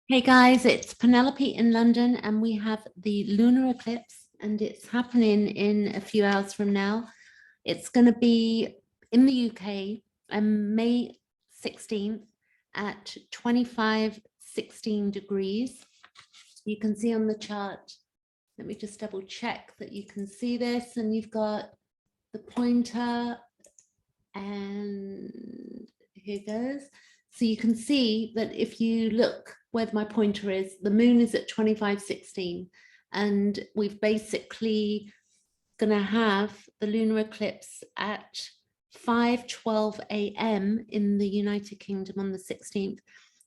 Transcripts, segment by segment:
Hey guys, it's Penelope in London, and we have the lunar eclipse, and it's happening in a few hours from now. It's going to be in the UK on May 16th at 25:16 degrees. You can see on the chart, let me just double check that you can see this, and you've got the pointer, and here goes. So you can see that if you look where my pointer is, the moon is at 25:16, and we've basically going to have the lunar eclipse at 5:12 a.m. in the United Kingdom on the 16th.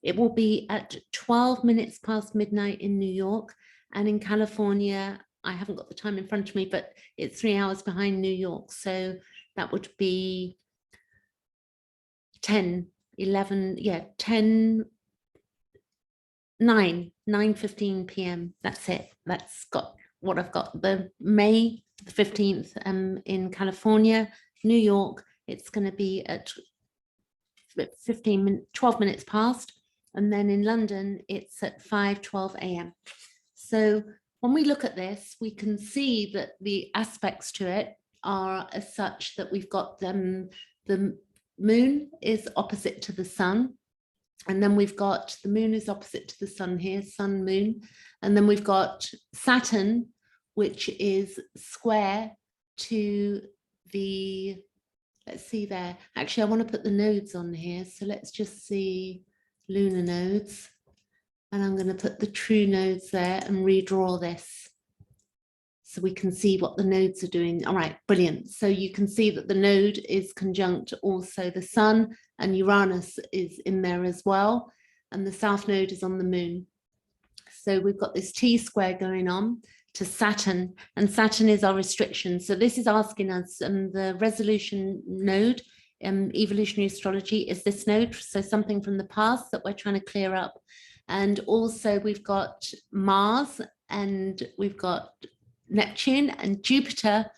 It will be at 12 minutes past midnight in New York, and in California, I haven't got the time in front of me, but it's 3 hours behind New York. So that would be 10, 11, 9:15 p.m. That's it. That's got what I've got. The May the 15th in California, New York, it's going to be at 12 minutes past. And then in London, it's at 5:12 a.m. So when we look at this, we can see that the aspects to it are as such that we've got the moon is opposite to the sun. And then we've got the moon is opposite to the sun here, sun, moon. And then we've got Saturn, which is square to the, let's see there. Actually, I want to put the nodes on here. So let's just see lunar nodes. And I'm going to put the true nodes there and redraw this so we can see what the nodes are doing. All right, brilliant. So you can see that the node is conjunct also the sun, and Uranus is in there as well. And the south node is on the moon. So we've got this T-square going on to Saturn, and Saturn is our restriction. So this is asking us, the resolution node, evolutionary astrology, is this node. So something from the past that we're trying to clear up. And also we've got Mars, and we've got Neptune and Jupiter.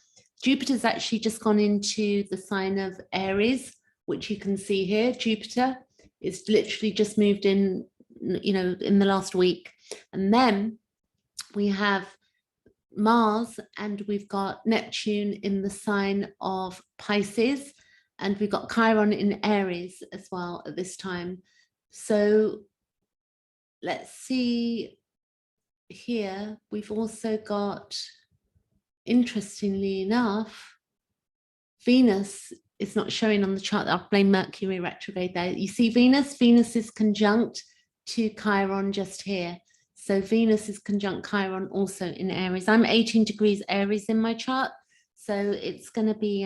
Jupiter's actually just gone into the sign of Aries, which you can see here. Jupiter is literally just moved in, in the last week. And then we have Mars, and we've got Neptune in the sign of Pisces, and we've got Chiron in Aries as well at this time. So let's see here, we've also got, interestingly enough, Venus is not showing on the chart. I'll blame Mercury retrograde there. You see Venus is conjunct to Chiron just here. So Venus is conjunct Chiron also in Aries. I'm 18 degrees Aries in my chart. So it's going to be,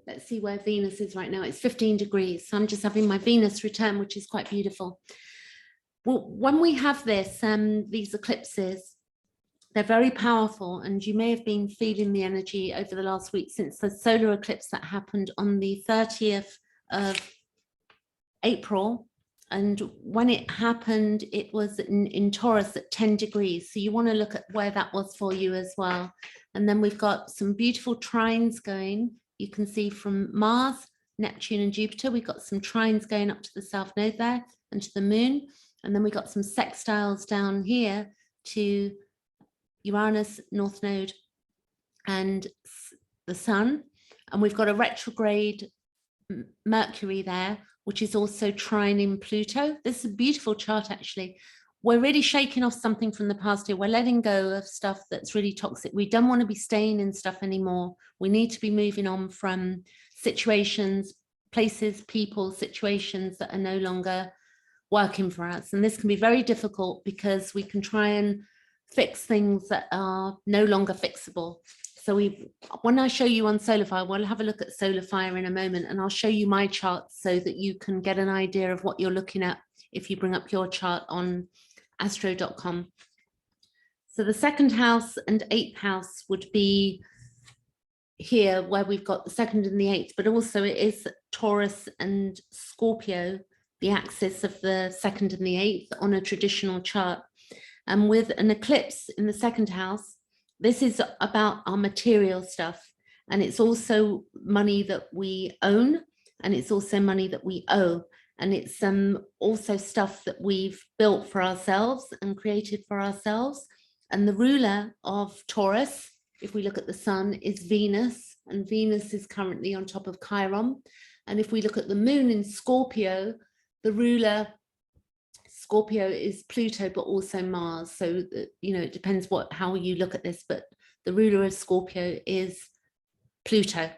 let's see where Venus is right now. It's 15 degrees. So I'm just having my Venus return, which is quite beautiful. Well, when we have this, these eclipses, they're very powerful, and you may have been feeling the energy over the last week since the solar eclipse that happened on the 30th of April. And when it happened, it was in Taurus at 10 degrees. So you want to look at where that was for you as well. And then we've got some beautiful trines going. You can see from Mars, Neptune and Jupiter, we've got some trines going up to the south node there and to the moon. And then we got some sextiles down here to Uranus, North Node, and the Sun. And we've got a retrograde Mercury there, which is also trining Pluto. This is a beautiful chart, actually. We're really shaking off something from the past here. We're letting go of stuff that's really toxic. We don't want to be staying in stuff anymore. We need to be moving on from situations, places, people, situations that are no longer working for us. And this can be very difficult because we can try and fix things that are no longer fixable. So when I show you on solar fire, we'll have a look at solar fire in a moment, and I'll show you my chart so that you can get an idea of what you're looking at if you bring up your chart on astro.com. So the second house and eighth house would be here, where we've got the second and the eighth, but also it is Taurus and Scorpio, the axis of the second and the eighth on a traditional chart. And with an eclipse in the second house, this is about our material stuff. And it's also money that we own, and it's also money that we owe. And it's also stuff that we've built for ourselves and created for ourselves. And the ruler of Taurus, if we look at the sun, is Venus, and Venus is currently on top of Chiron. And if we look at the moon in Scorpio, the ruler Scorpio is Pluto, but also Mars. So, you know, it depends how you look at this, but the ruler of Scorpio is Pluto.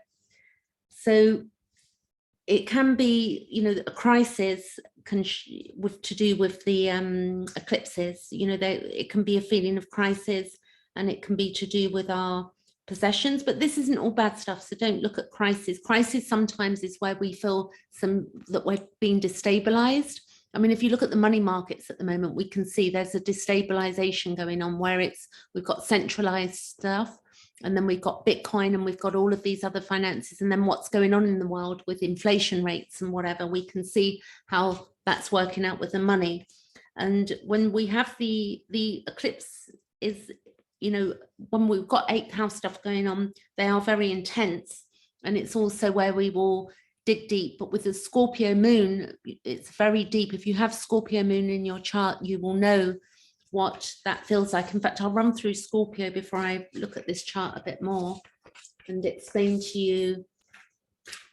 So it can be, you know, a crisis to do with the eclipses. You know, it can be a feeling of crisis, and it can be to do with our possessions, but this isn't all bad stuff. So don't look at crisis. Crisis sometimes is where we feel that we're being destabilized. I mean, if you look at the money markets at the moment, we can see there's a destabilization going on where we've got centralized stuff, and then we've got Bitcoin, and we've got all of these other finances, and then what's going on in the world with inflation rates and whatever. We can see how that's working out with the money. And when we have the eclipse is, you know, when we've got 8th house stuff going on, they are very intense, and it's also where we will dig deep. But with the Scorpio moon, it's very deep. If you have Scorpio moon in your chart, you will know what that feels like. In fact, I'll run through Scorpio before I look at this chart a bit more and explain to you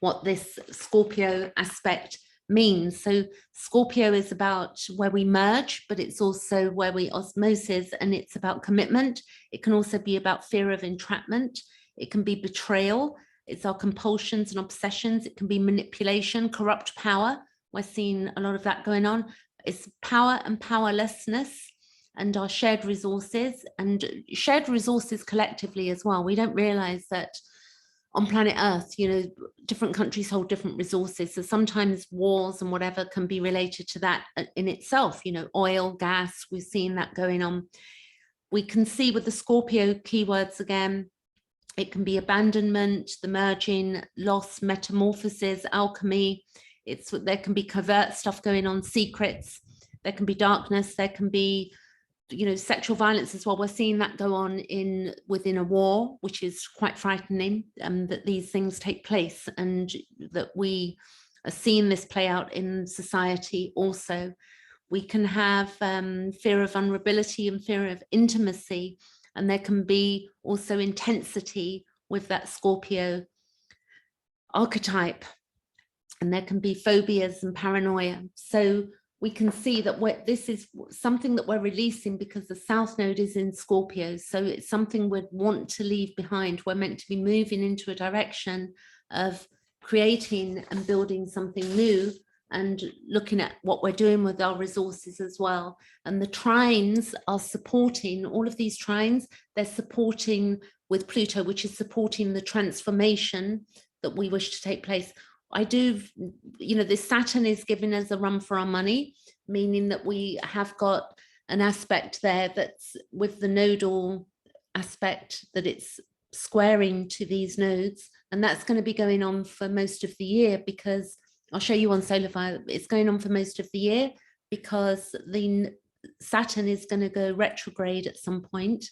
what this Scorpio aspect means. So Scorpio is about where we merge, but it's also where we osmosis, and it's about commitment. It can also be about fear of entrapment. It can be betrayal. It's our compulsions and obsessions. It can be manipulation, corrupt power. We're seeing a lot of that going on. It's power and powerlessness, and our shared resources collectively as well. We don't realize that on planet Earth, you know, different countries hold different resources. So sometimes wars and whatever can be related to that in itself, you know, oil, gas, we're seeing that going on. We can see with the Scorpio keywords again, it can be abandonment, the merging, loss, metamorphosis, alchemy. There can be covert stuff going on, secrets. There can be darkness. There can be, you know, sexual violence as well. We're seeing that go on within a war, which is quite frightening, that these things take place, and that we are seeing this play out in society also. We can have fear of vulnerability and fear of intimacy, and there can be also intensity with that Scorpio archetype, and there can be phobias and paranoia. So we can see that this is something that we're releasing because the South Node is in Scorpio. So it's something we'd want to leave behind. We're meant to be moving into a direction of creating and building something new, and looking at what we're doing with our resources as well. And the trines are supporting, all of these trines, they're supporting with Pluto, which is supporting the transformation that we wish to take place. You know, this Saturn is giving us a run for our money, meaning that we have got an aspect there that's with the nodal aspect, that it's squaring to these nodes. And that's going to be going on for most of the year, because I'll show you on Solar Fire, it's going on for most of the year because the Saturn is going to go retrograde at some point.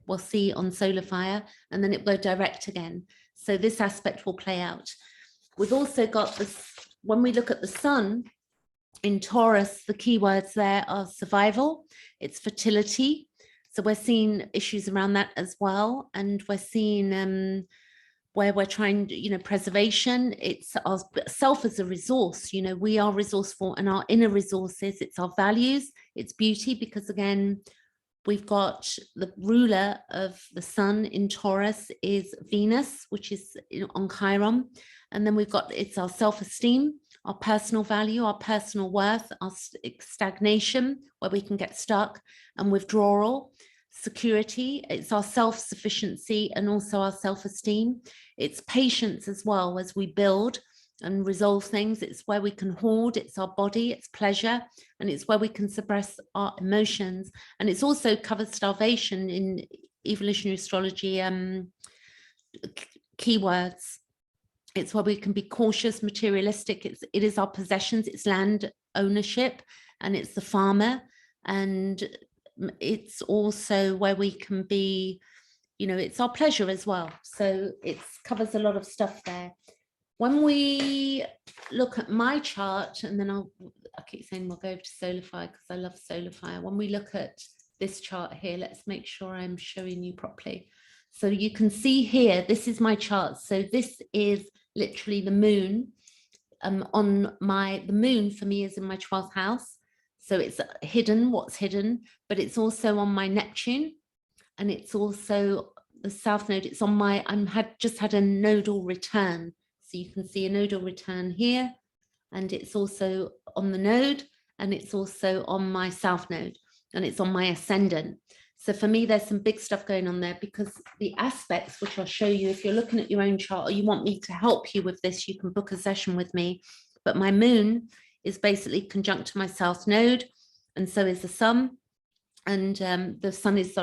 We'll see on Solar Fire, and then it will go direct again. So this aspect will play out. We've also got this, when we look at the sun in Taurus, the keywords there are survival, it's fertility. So we're seeing issues around that as well. And we're seeing where we're trying, you know, preservation, it's ourself as a resource, you know, we are resourceful, and our inner resources, it's our values, it's beauty, because again, we've got the ruler of the sun in Taurus is Venus, which is on Chiron. And then it's our self-esteem, our personal value, our personal worth, our stagnation, where we can get stuck, and withdrawal, security, it's our self-sufficiency, and also our self-esteem. It's patience as well as we build and resolve things. It's where we can hoard, it's our body, it's pleasure, and it's where we can suppress our emotions. And it's also covers starvation in evolutionary astrology keywords. It's where we can be cautious, materialistic. It is our possessions, it's land ownership, and it's the farmer. And it's also where we can be, you know, it's our pleasure as well. So it covers a lot of stuff there. when we look at my chart, and then I keep saying we'll go over to solar fire because I love solar fire. When we look at this chart here, let's make sure I'm showing you properly. So you can see here, this is my chart. So this is literally the moon. The moon for me is in my 12th house. So it's hidden, what's hidden, but it's also on my Neptune, and it's also the south node. It's on my, just had a nodal return. So you can see a nodal return here, and it's also on the node, and it's also on my south node, and it's on my ascendant. So for me, there's some big stuff going on there, because the aspects, which I'll show you, if you're looking at your own chart or you want me to help you with this, you can book a session with me. But my moon is basically conjunct to my south node, and so is the sun. And the sun is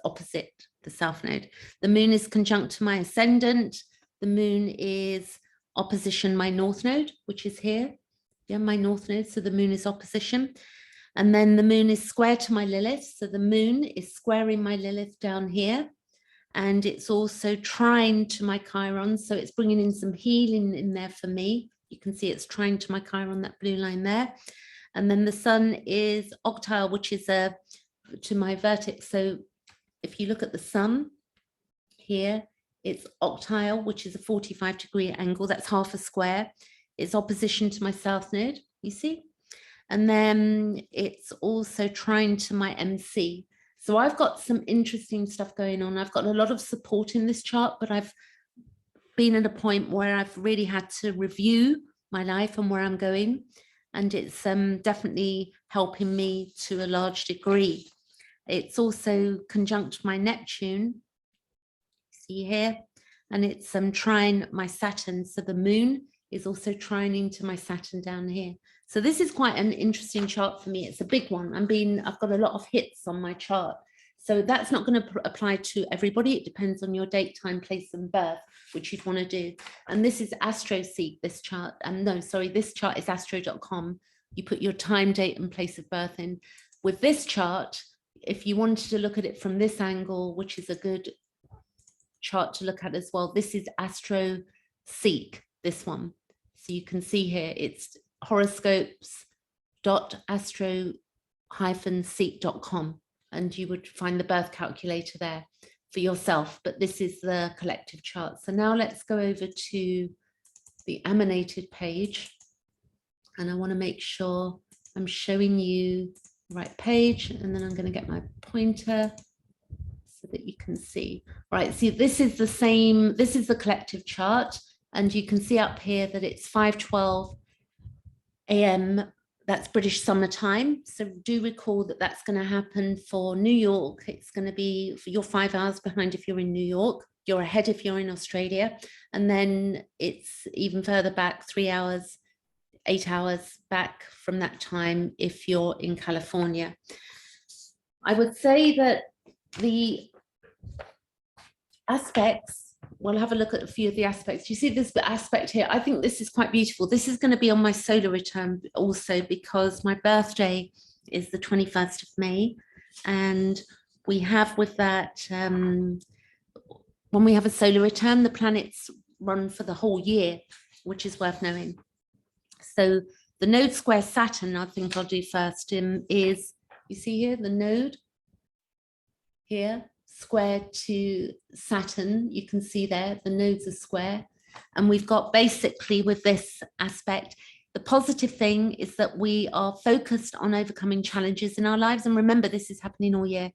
opposite the south node. The moon is conjunct to my ascendant. The moon is opposition my north node, which is here. Yeah, my north node. So the moon is opposition. And then the moon is square to my Lilith. So the moon is squaring my Lilith down here. And it's also trine to my Chiron. So it's bringing in some healing in there for me. You can see it's trine to my Chiron, that blue line there. And then the sun is octile, which is to my vertex. So if you look at the sun here, it's octile, which is a 45-degree angle. That's half a square. It's opposition to my south node, you see? And then it's also trine to my MC. So I've got some interesting stuff going on. I've got a lot of support in this chart, but I've been at a point where I've really had to review my life and where I'm going. And it's definitely helping me to a large degree. It's also conjunct my Neptune, see here, and it's trine my Saturn. So the moon is also trining to my Saturn down here. So this is quite an interesting chart for me. It's a big one. I've got a lot of hits on my chart. So that's not going to apply to everybody. It depends on your date, time, place, and birth, which you'd want to do. And this is AstroSeek, this chart. No, sorry, this chart is astro.com. You put your time, date, and place of birth in. With this chart, if you wanted to look at it from this angle, which is a good chart to look at as well, this is AstroSeek, this one. So you can see here, it's horoscopes.astro-seek.com, and you would find the birth calculator there for yourself, but this is the collective chart. So now let's go over to the emanated page, and I want to make sure I'm showing you the right page, and then I'm going to get my pointer so that you can see. Right, see, this is the same, this is the collective chart, and you can see up here that it's 5:12 a.m. That's British summer time. So do recall that that's going to happen for New York. It's going to be, you're 5 hours behind if you're in New York. You're ahead if you're in Australia. And then it's even further back, 3 hours, 8 hours back from that time if you're in California. I would say that the aspects, we'll have a look at a few of the aspects. You see this aspect here? I think this is quite beautiful. This is going to be on my solar return also, because my birthday is the 21st of May. And we have with that, when we have a solar return, the planets run for the whole year, which is worth knowing. So the node square Saturn, I think I'll do first, is, you see here, the node here, square to Saturn. You can see there, the nodes are square. And we've got basically with this aspect, the positive thing is that we are focused on overcoming challenges in our lives. And remember, this is happening all year.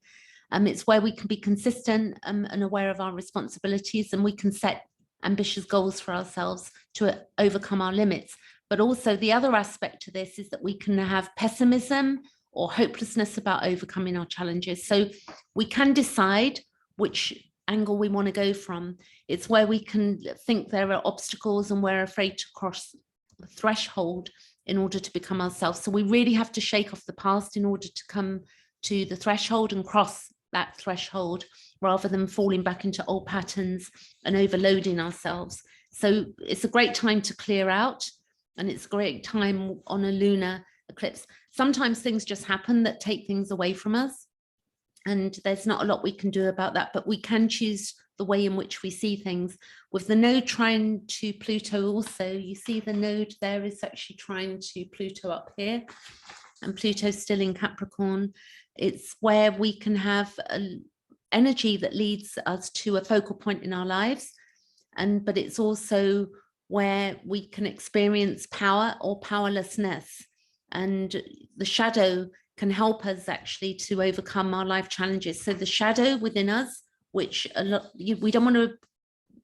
It's where we can be consistent and aware of our responsibilities, and we can set ambitious goals for ourselves to overcome our limits. But also the other aspect to this is that we can have pessimism or hopelessness about overcoming our challenges. So we can decide which angle we want to go from. It's where we can think there are obstacles and we're afraid to cross the threshold in order to become ourselves. So we really have to shake off the past in order to come to the threshold and cross that threshold, rather than falling back into old patterns and overloading ourselves. So it's a great time to clear out, and it's a great time on a lunar eclipse. Sometimes things just happen that take things away from us. And there's not a lot we can do about that, but we can choose the way in which we see things. With the node trying to Pluto also, you see the node there is actually trying to Pluto up here, and Pluto's still in Capricorn. It's where we can have an energy that leads us to a focal point in our lives. But it's also where we can experience power or powerlessness. And the shadow can help us actually to overcome our life challenges. So the shadow within us, which we don't want to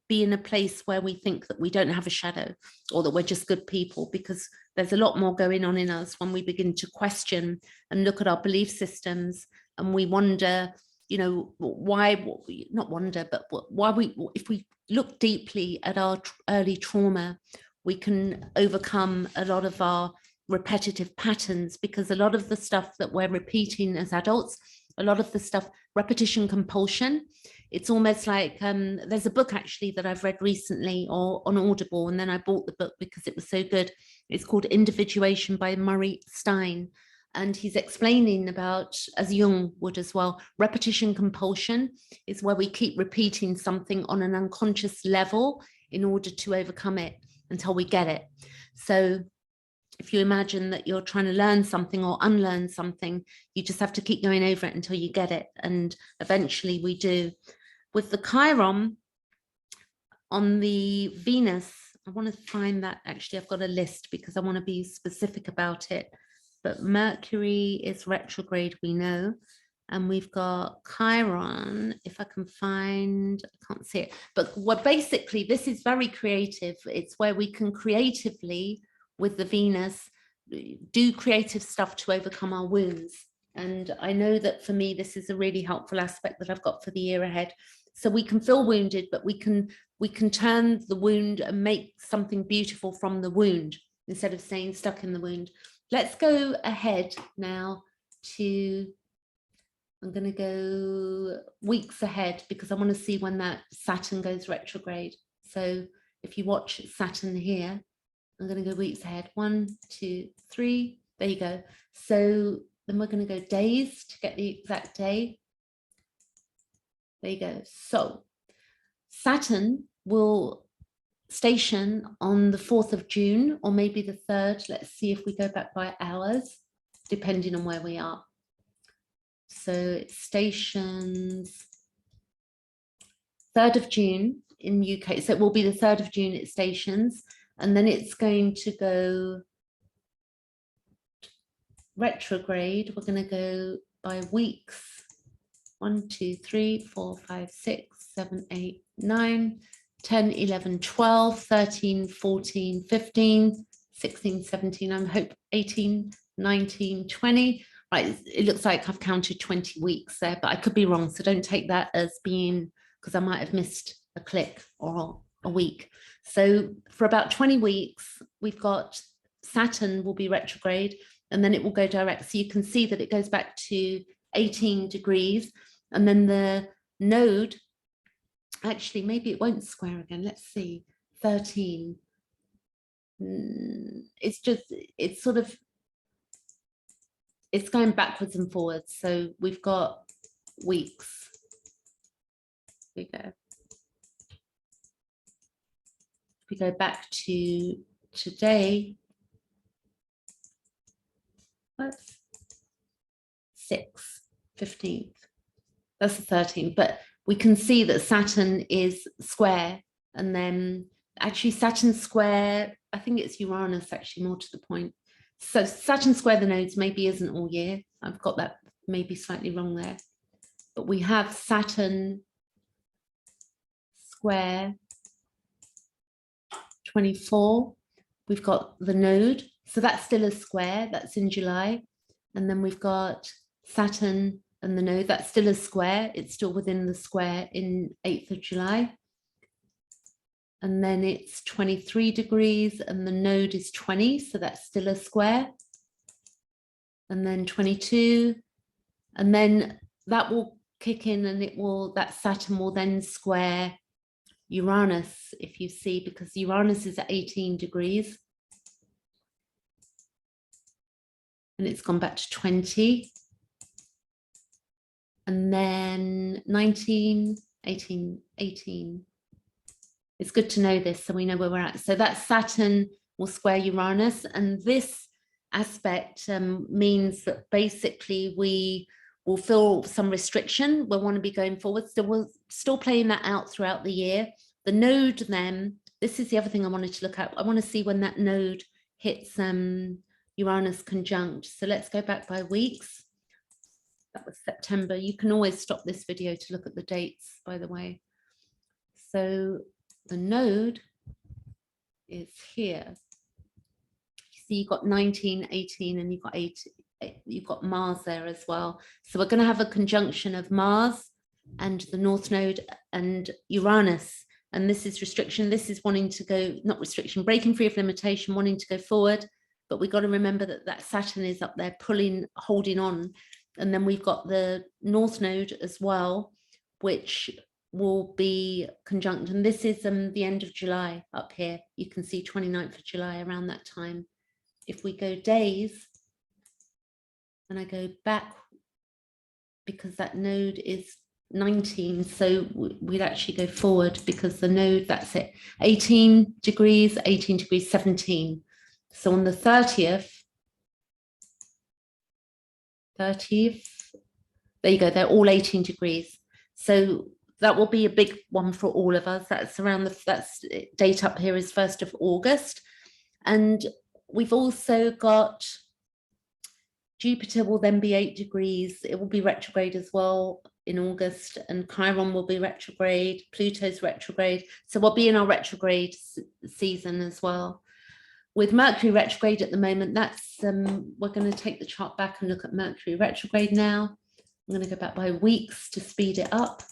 be in a place where we think that we don't have a shadow or that we're just good people, because there's a lot more going on in us when we begin to question and look at our belief systems, and we wonder, you know, why, not wonder, but why if we look deeply at our early trauma, we can overcome a lot of our repetitive patterns, because a lot of the stuff that we're repeating as adults, a lot of the stuff, repetition compulsion, it's almost like there's a book actually that I've read recently or on Audible, and then I bought the book because it was so good. It's called Individuation by Murray Stein, and he's explaining about, as Jung would as well, repetition compulsion is where we keep repeating something on an unconscious level in order to overcome it until we get it. So if you imagine that you're trying to learn something or unlearn something, you just have to keep going over it until you get it. And eventually we do. With the Chiron on the Venus, I want to find that, actually, I've got a list because I want to be specific about it. But Mercury is retrograde, we know. And we've got Chiron, if I can find, I can't see it. But basically, this is very creative. It's where we can creatively, with the Venus, do creative stuff to overcome our wounds. And I know that for me, this is a really helpful aspect that I've got for the year ahead. So we can feel wounded, but we can turn the wound and make something beautiful from the wound instead of staying stuck in the wound. Let's go ahead now to, I'm going to go weeks ahead because I want to see when that Saturn goes retrograde. So if you watch Saturn here, I'm going to go weeks ahead. 1, 2, 3. There you go. So then we're going to go days to get the exact day. There you go. So Saturn will station on the 4th of June, or maybe the 3rd. Let's see if we go back by hours, depending on where we are. So it stations 3rd of June in UK. So it will be the 3rd of June it stations. And then it's going to go retrograde. We're going to go by weeks. 1, 2, 3, 4, 5, 6, 7, 8, 9, 10, 11, 12, 13, 14, 15, 16, 17, I hope 18, 19, 20. Right, it looks like I've counted 20 weeks there, but I could be wrong. So don't take that as being, because I might have missed a click or a week. So for about 20 weeks, we've got Saturn will be retrograde, and then it will go direct. So you can see that it goes back to 18 degrees, and then the node, actually, maybe it won't square again. Let's see, 13. It's just, it's sort of, it's going backwards and forwards. So we've got weeks. Here we go. If we go back to today, what's 15th? That's the 13th, but we can see that Saturn is square, and then actually Saturn square, I think it's Uranus, actually, more to the point. So Saturn square the nodes maybe isn't all year. I've got that maybe slightly wrong there. But we have Saturn square 24. We've got the node. So that's still a square. That's in July. And then we've got Saturn and the node. That's still a square. It's still within the square in 8th of July. And then it's 23 degrees and the node is 20. So that's still a square. And then 22. And then that will kick in, and it will, that Saturn will then square Uranus, if you see, because Uranus is at 18 degrees. And it's gone back to 20. and then 19, 18, 18. It's good to know this so we know where we're at. So that's Saturn will square Uranus, and this aspect means that basically we will feel some restriction. We'll want to be going forward. So we're still playing that out throughout the year. The node then, this is the other thing I wanted to look at. I want to see when that node hits Uranus conjunct. So let's go back by weeks. That was September. You can always stop this video to look at the dates, by the way. So the node is here. You see, you've got 19, 18, and you've got 8. You've got Mars there as well. So we're going to have a conjunction of Mars and the North Node and Uranus. And this is restriction. This is wanting to go, not restriction, breaking free of limitation, wanting to go forward. But we've got to remember that that Saturn is up there pulling, holding on. And then we've got the North Node as well, which will be conjunct. And this is the end of July up here. You can see 29th of July around that time. If we go days, and I go back, because that node is 19, so we'd actually go forward because the node, that's it, 18 degrees, 17. So on the 30th, there you go, they're all 18 degrees. So that will be a big one for all of us. That's around that's date up here is 1st of August. And we've also got Jupiter will then be 8 degrees. It will be retrograde as well in August, and Chiron will be retrograde, Pluto's retrograde. So we'll be in our retrograde season as well. With Mercury retrograde at the moment, that's we're going to take the chart back and look at Mercury retrograde now. I'm going to go back by weeks to speed it up.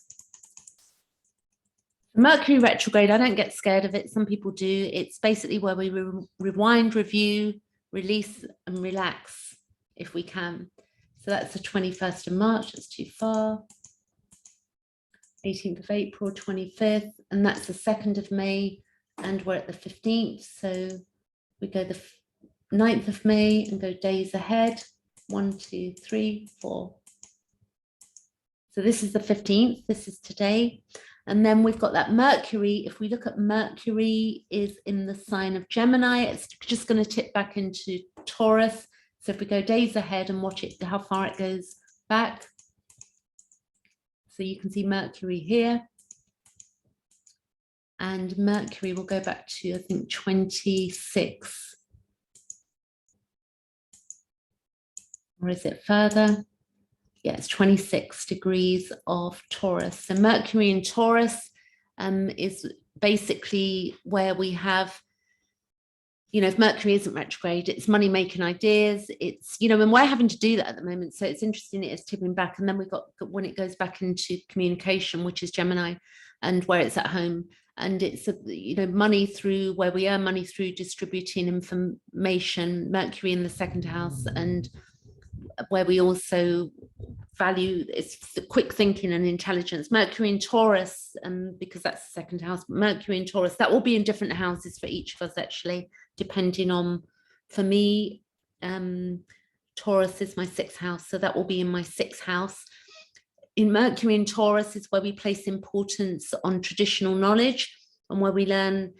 Mercury retrograde, I don't get scared of it. Some people do. It's basically where we rewind, review, release, and relax if we can. So that's the 21st of March. That's too far. 18th of April, 25th, and that's the 2nd of May, and we're at the 15th. So we go the 9th of May and go days ahead. 1, 2, 3, 4. So this is the 15th. This is today. And then we've got that Mercury. If we look at Mercury is in the sign of Gemini, it's just going to tip back into Taurus. So if we go days ahead and watch it, how far it goes back. So you can see Mercury here. And Mercury will go back to, I think, 26. Or is it further? Yeah, it's 26 degrees of Taurus. So Mercury in Taurus is basically where we have, you know, if Mercury isn't retrograde, it's money-making ideas. It's, you know, and we're having to do that at the moment. So it's interesting, it is tipping back. And then we've got when it goes back into communication, which is Gemini, and where it's at home. And it's, you know, money through where we earn money through distributing information, Mercury in the 2nd house, and where we also value it's the quick thinking and intelligence. Mercury in Taurus, because that's the 2nd house, Mercury in Taurus, that will be in different houses for each of us, actually, depending on, for me, Taurus is my 6th house, so that will be in my 6th house. In Mercury in Taurus is where we place importance on traditional knowledge and where we learn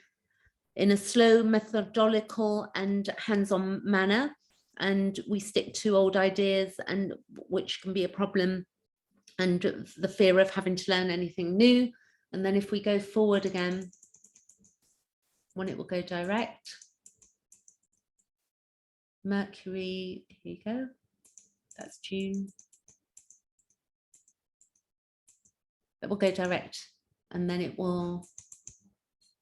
in a slow, methodical and hands-on manner. And we stick to old ideas, and which can be a problem, and the fear of having to learn anything new. And then if we go forward again, when it will go direct, Mercury, here you go, that's June. That will go direct, and then it will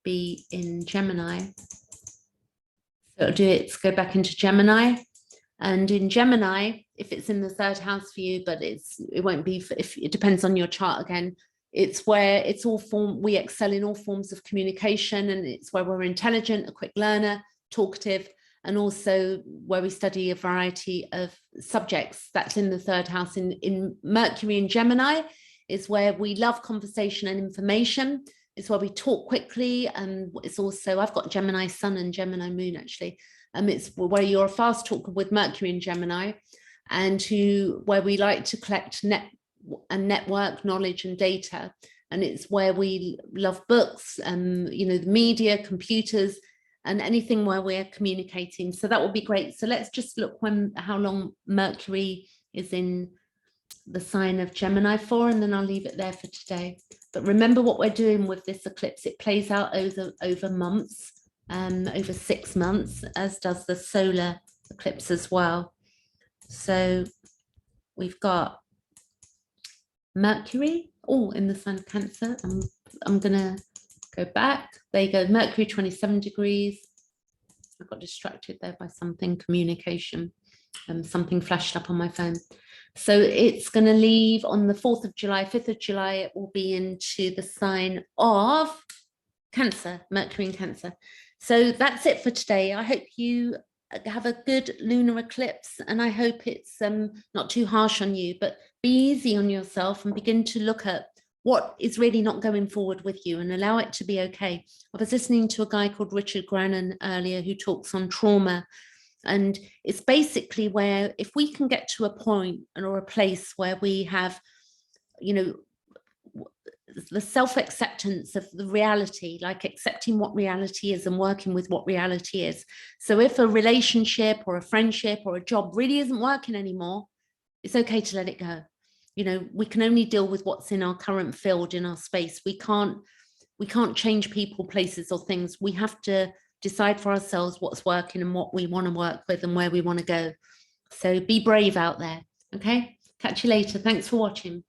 be in Gemini. So it'll do it, go back into Gemini. And in Gemini, if it's in the 3rd house for you, but it won't be, if it depends on your chart again, it's where it's all we excel in all forms of communication, and it's where we're intelligent, a quick learner, talkative, and also where we study a variety of subjects. That's in the 3rd house. In Mercury and Gemini is where we love conversation and information. It's where we talk quickly, and it's also, I've got Gemini Sun and Gemini Moon, actually. It's where you're a fast talker with Mercury in Gemini, and where we like to collect and network knowledge and data. And it's where we love books and, you know, the media, computers, and anything where we're communicating. So that would be great. So let's just look how long Mercury is in the sign of Gemini for, and then I'll leave it there for today. But remember what we're doing with this eclipse. It plays out over months, over 6 months, as does the solar eclipse as well. So we've got Mercury, in the sign of Cancer. I'm gonna go back. There you go, Mercury 27 degrees. I got distracted there by something, communication. Something flashed up on my phone. So it's going to leave on the 4th of July, 5th of July, it will be into the sign of Cancer, Mercury in Cancer. So that's it for today. I hope you have a good lunar eclipse, and I hope it's not too harsh on you, but be easy on yourself and begin to look at what is really not going forward with you and allow it to be okay. I was listening to a guy called Richard Grannon earlier who talks on trauma. And it's basically where if we can get to a point or a place where we have, you know, the self-acceptance of the reality, like accepting what reality is and working with what reality is. So if a relationship or a friendship or a job really isn't working anymore, it's okay to let it go. You know, we can only deal with what's in our current field, in our space. We can't change people, places, or things. We have to decide for ourselves what's working and what we want to work with and where we want to go. So be brave out there. Okay, catch you later. Thanks for watching.